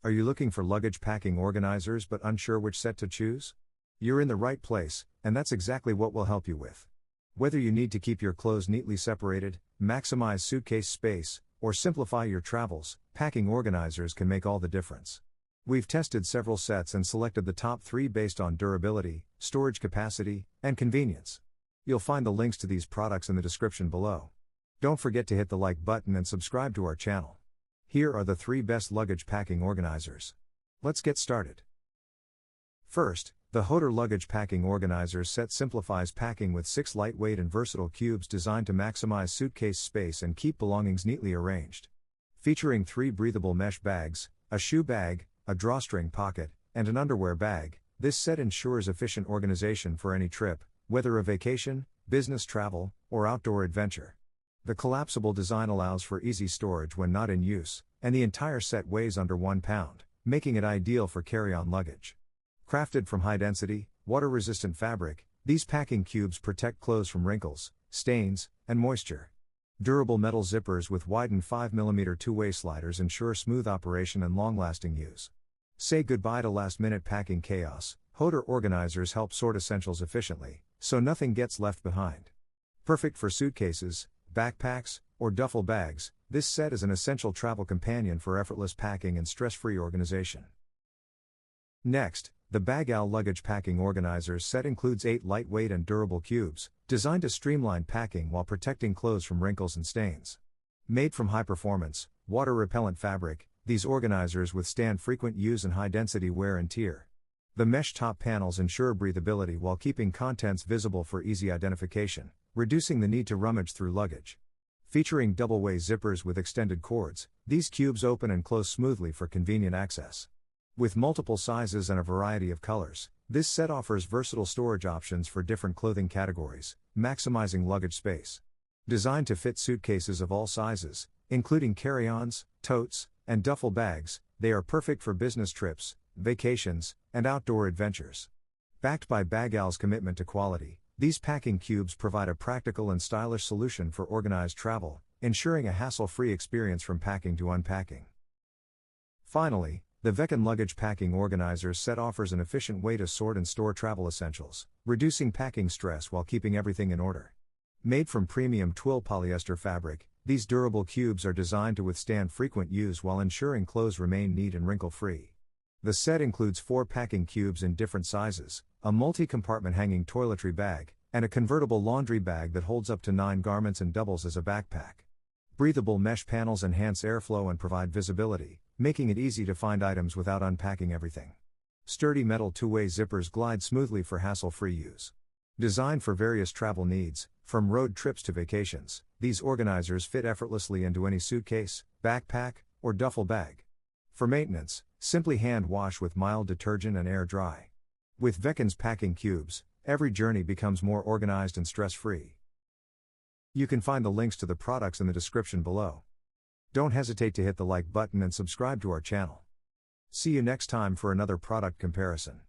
Are you looking for luggage packing organizers but unsure which set to choose? You're in the right place, and that's exactly what we'll help you with. Whether you need to keep your clothes neatly separated, maximize suitcase space, or simplify your travels, packing organizers can make all the difference. We've tested several sets and selected the top 3 based on durability, storage capacity, and convenience. You'll find the links to these products in the description below. Don't forget to hit the like button and subscribe to our channel. Here are the 3 best luggage packing organizers. Let's get started. First, the Hotor Luggage Packing Organizer Set simplifies packing with 6 lightweight and versatile cubes designed to maximize suitcase space and keep belongings neatly arranged. Featuring 3 breathable mesh bags, a shoe bag, a drawstring pocket, and an underwear bag, this set ensures efficient organization for any trip, whether a vacation, business travel, or outdoor adventure. The collapsible design allows for easy storage when not in use, and the entire set weighs under 1 pound, making it ideal for carry-on luggage. Crafted from high-density, water-resistant fabric, these packing cubes protect clothes from wrinkles, stains, and moisture. Durable metal zippers with widened 5mm two-way sliders ensure smooth operation and long-lasting use. Say goodbye to last-minute packing chaos. Hotor organizers help sort essentials efficiently, so nothing gets left behind. Perfect for suitcases, backpacks, or duffel bags, this set is an essential travel companion for effortless packing and stress-free organization. Next, the Bagail Luggage Packing Organizers Set includes 8 lightweight and durable cubes, designed to streamline packing while protecting clothes from wrinkles and stains. Made from high-performance, water-repellent fabric, these organizers withstand frequent use and high-density wear and tear. The mesh top panels ensure breathability while keeping contents visible for easy identification, reducing the need to rummage through luggage. Featuring double-way zippers with extended cords, these cubes open and close smoothly for convenient access. With multiple sizes and a variety of colors, this set offers versatile storage options for different clothing categories, maximizing luggage space. Designed to fit suitcases of all sizes, including carry-ons, totes, and duffel bags, they are perfect for business trips, vacations, and outdoor adventures. Backed by Bagail's commitment to quality, these packing cubes provide a practical and stylish solution for organized travel, ensuring a hassle-free experience from packing to unpacking. Finally, the Veken Luggage Packing Organizers Set offers an efficient way to sort and store travel essentials, reducing packing stress while keeping everything in order. Made from premium twill polyester fabric, these durable cubes are designed to withstand frequent use while ensuring clothes remain neat and wrinkle-free. The set includes 4 packing cubes in different sizes, a multi-compartment hanging toiletry bag, and a convertible laundry bag that holds up to 9 garments and doubles as a backpack. Breathable mesh panels enhance airflow and provide visibility, making it easy to find items without unpacking everything. Sturdy metal two-way zippers glide smoothly for hassle-free use. Designed for various travel needs, from road trips to vacations, these organizers fit effortlessly into any suitcase, backpack, or duffel bag. For maintenance, simply hand wash with mild detergent and air dry. With Veken's packing cubes, every journey becomes more organized and stress-free. You can find the links to the products in the description below. Don't hesitate to hit the like button and subscribe to our channel. See you next time for another product comparison.